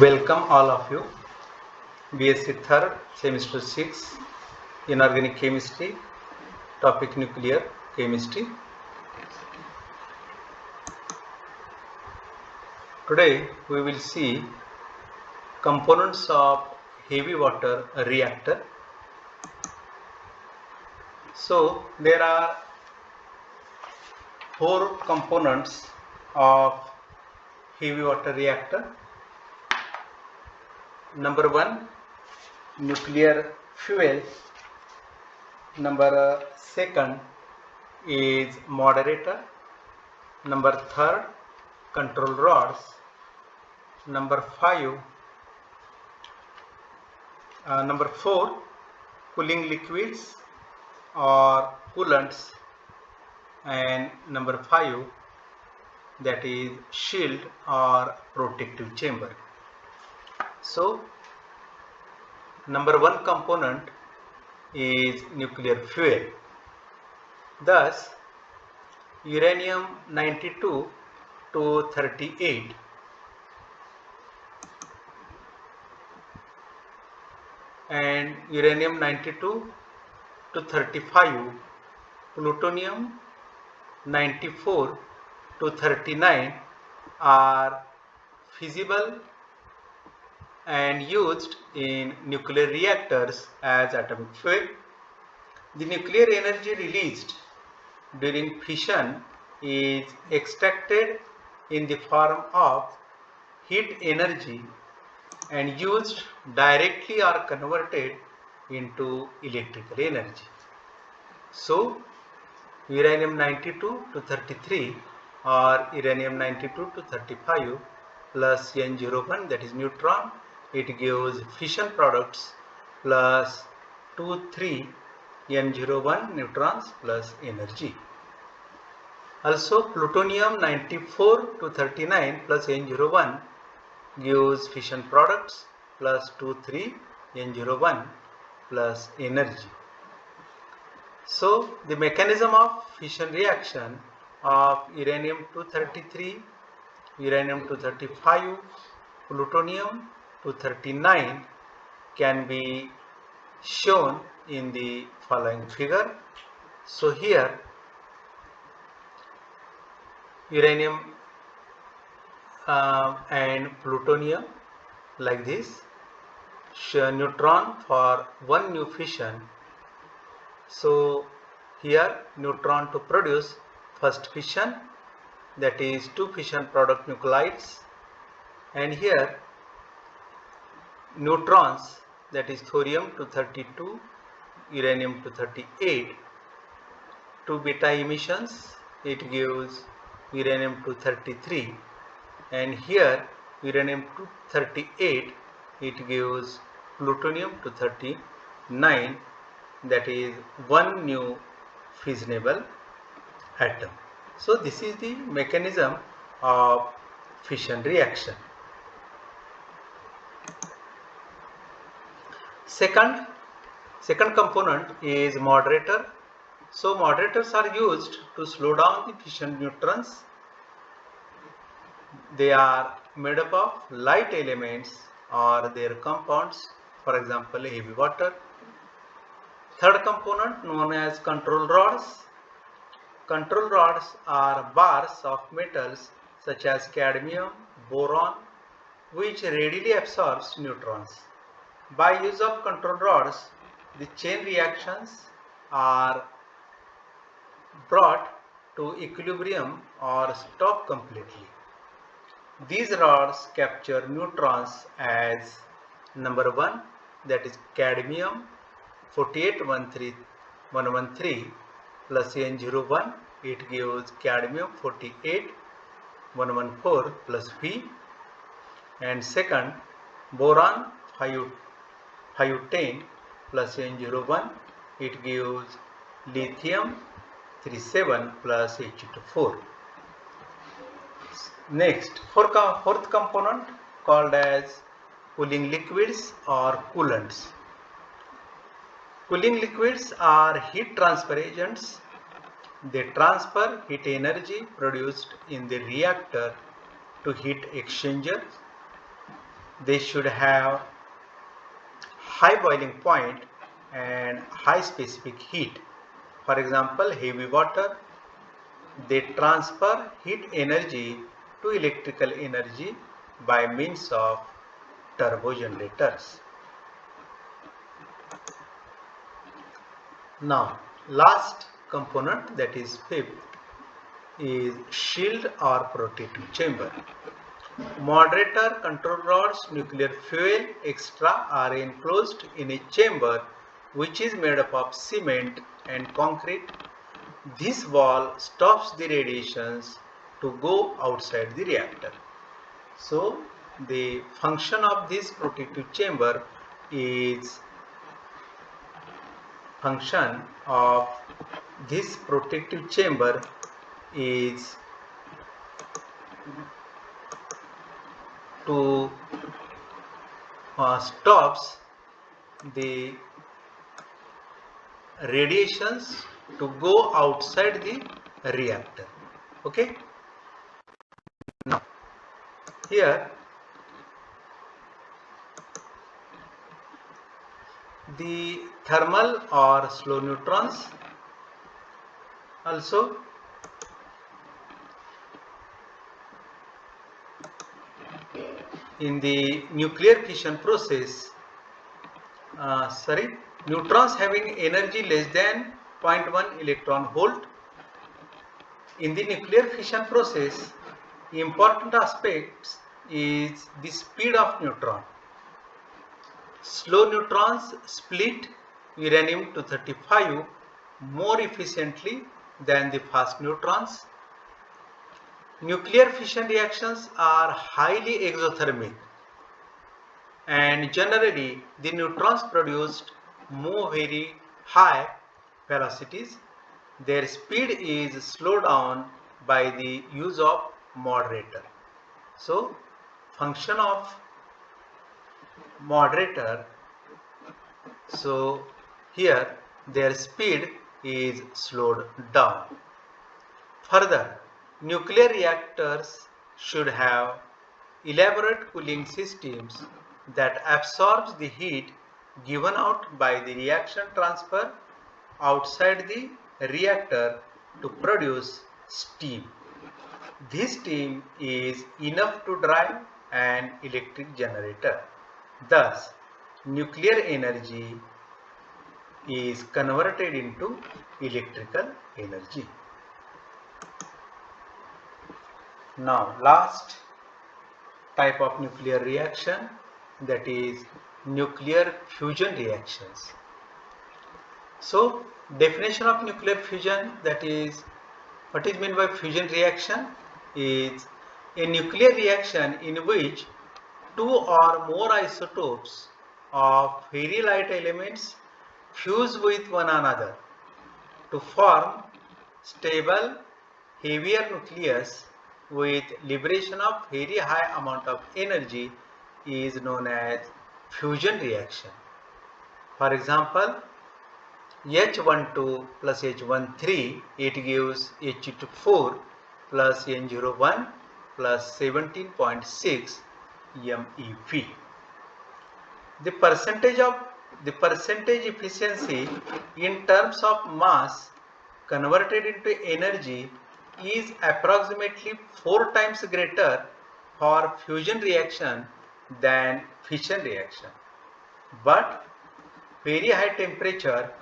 Welcome all of you. BSc third semester 6 inorganic chemistry, topic nuclear chemistry. Today we will see components of heavy water reactor. So there are four components of heavy water reactor. Number one, nuclear fuel. Number second is moderator. Number third, control rods. Number 4, cooling liquids or coolants, and number 5, that is shield or protective chamber. So number one component is nuclear fuel. Thus uranium 92 to 38 and uranium 92 to 35, plutonium 94 to 39 are feasible and used in nuclear reactors as atomic fuel. The nuclear energy released during fission is extracted in the form of heat energy and used directly or converted into electrical energy. So uranium 92 to 33 or uranium 92 to 35 plus N01, that is neutron, it gives fission products plus 2,3 N01 neutrons plus energy. Also plutonium 94 to 39 plus N01 gives fission products plus 2,3 N01 plus energy. So the mechanism of fission reaction of uranium 233, uranium 235, plutonium 239 can be shown in the following figure. So here uranium and plutonium like this, show neutron for one new fission. So here neutron to produce first fission, that is two fission product nuclides, and here neutrons, that is thorium 232, uranium 238, two beta emissions, it gives uranium 233, and here uranium 238, it gives plutonium 239, that is one new fissionable atom. So this is the mechanism of fission reaction. Second component is moderator. So moderators are used to slow down the fission neutrons. They are made up of light elements or their compounds, for example heavy water. Third component known as control rods. Control rods are bars of metals such as cadmium, boron, which readily absorbs neutrons. By use of control rods, the chain reactions are brought to equilibrium or stop completely. These rods capture neutrons as number 1, that is cadmium 48113 plus N01, it gives cadmium 48114 plus V, and second boron 510 plus N01, it gives lithium 37 plus H24. Next, fourth component called as cooling liquids or coolants. Cooling liquids are heat transfer agents. They transfer heat energy produced in the reactor to heat exchanger. they should have high boiling point and high specific heat. For example, heavy water, they transfer heat energy to electrical energy by means of turbo generators. Now, last component, that is fifth, is shield or protective chamber. Moderator, control rods, nuclear fuel extra are enclosed in a chamber which is made up of cement and concrete. This wall stops the radiations to go outside the reactor. So the function of this protective chamber is to stops the radiations to go outside the reactor. Okay. Now here the thermal or slow neutrons also. In the nuclear fission process, neutrons having energy less than 0.1 electron volt. In the nuclear fission process, important aspects is the speed of neutron. Slow neutrons split uranium-235 more efficiently than the fast neutrons. Nuclear fission reactions are highly exothermic, and generally the neutrons produced move very high velocities. Their speed is slowed down by the use of moderator. So, function of moderator, so here their speed is slowed down. Further, nuclear reactors should have elaborate cooling systems that absorbs the heat given out by the reaction transfer outside the reactor to produce steam. This steam is enough to drive an electric generator. Thus, nuclear energy is converted into electrical energy. Now, last type of nuclear reaction, that is nuclear fusion reactions. So, definition of nuclear fusion, that is what is meant by fusion reaction, is a nuclear reaction in which two or more isotopes of very light elements fuse with one another to form stable heavier nucleus with liberation of very high amount of energy is known as fusion reaction. For example, H12 plus H13, it gives H24 plus N01 plus 17.6 MeV. The percentage efficiency in terms of mass converted into energy is approximately 4 times greater for fusion reaction than fission reaction. But very high temperature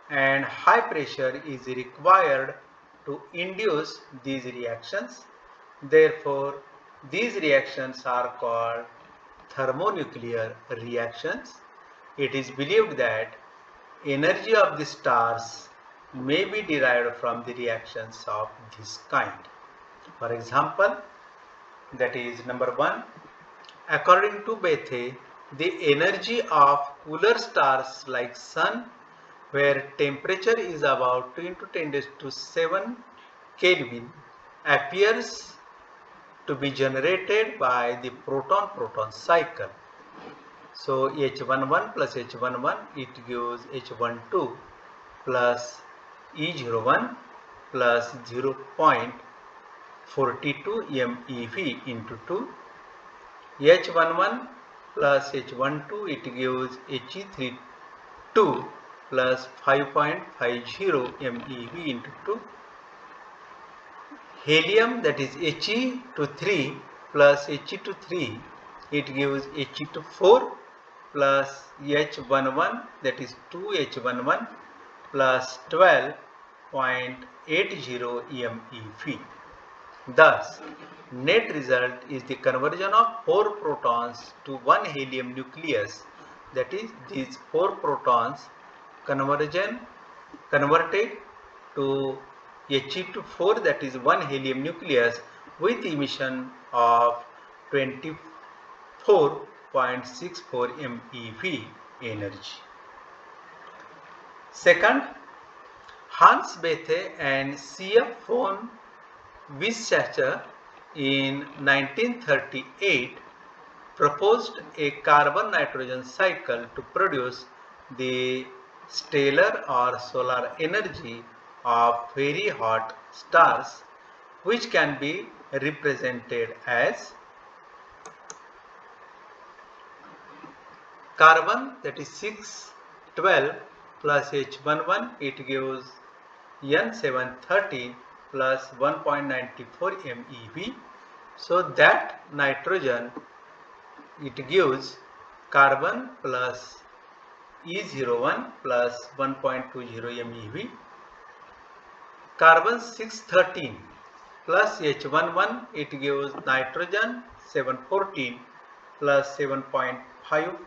and high pressure is required to induce these reactions. Therefore, these reactions are called thermonuclear reactions. It is believed that energy of the stars may be derived from the reactions of this kind. For example, that is number 1, according to Bethe, the energy of cooler stars like Sun, where temperature is about 2 into 10⁷ Kelvin, appears to be generated by the proton-proton cycle. So H11 plus H11, it gives H12 plus E01 plus 0.42 MeV into 2. H11 plus H12, it gives He32 plus 5.50 MeV into 2. Helium, that is He23 plus He23, it gives He24 plus H11, that is 2H11 plus 12.80 MeV. Thus, net result is the conversion of 4 protons to 1 helium nucleus, that is, these 4 protons converted to He24, that is 1 helium nucleus, with emission of 24.64 MeV energy. Second, Hans Bethe and C.F. von Weizsäcker in 1938 proposed a carbon-nitrogen cycle to produce the stellar or solar energy of very hot stars, which can be represented as carbon, that is 612 plus H11, it gives N713 plus 1.94 MeV. So that nitrogen, it gives carbon plus E01 plus 1.20 MeV. Carbon 613 plus H11, it gives nitrogen 714 plus 7.55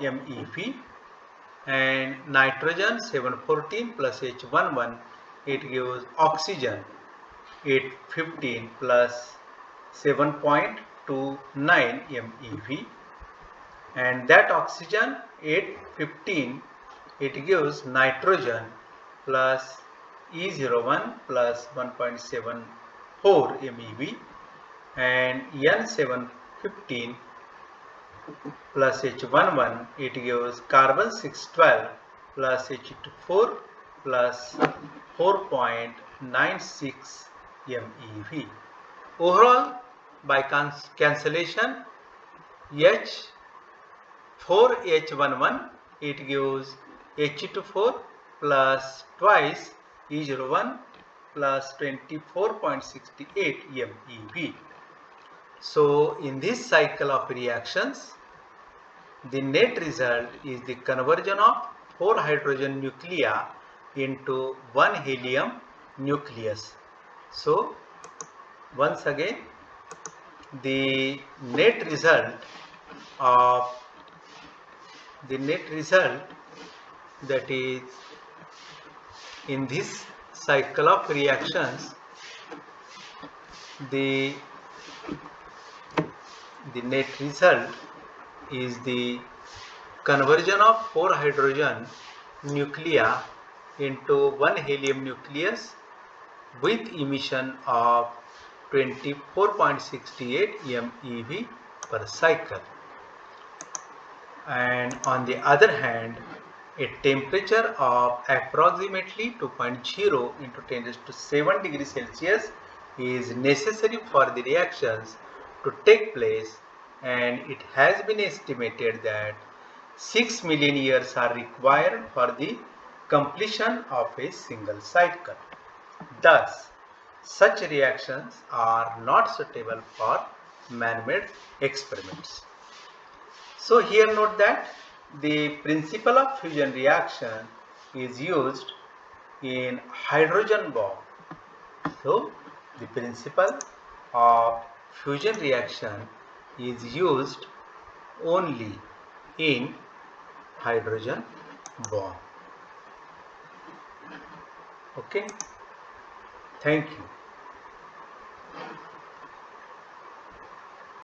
MeV. And nitrogen 714 plus H11, it gives oxygen 815 plus 7.29 MeV. And that oxygen 815, it gives nitrogen plus E01 plus 1.74 MeV. And N715 plus H11, it gives carbon 612 plus H24 plus 4.96 MeV. Overall, by cancellation, H4H11, it gives He24 plus twice E01 plus 24.68 MeV. So in this cycle of reactions, the net result is the conversion of 4 hydrogen nuclei into 1 helium nucleus. So once again, the net result that is in this cycle of reactions, the net result is the conversion of 4 hydrogen nuclei into 1 helium nucleus with emission of 24.68 MeV per cycle. And on the other hand, a temperature of approximately 2.0 into 10 raised to 7 degrees Celsius is necessary for the reactions to take place, and it has been estimated that 6 million years are required for the completion of a single cycle. Thus, such reactions are not suitable for man-made experiments. So here note that the principle of fusion reaction is used in hydrogen bomb. So the principle of fusion reaction is used only in hydrogen bomb. Okay, thank you.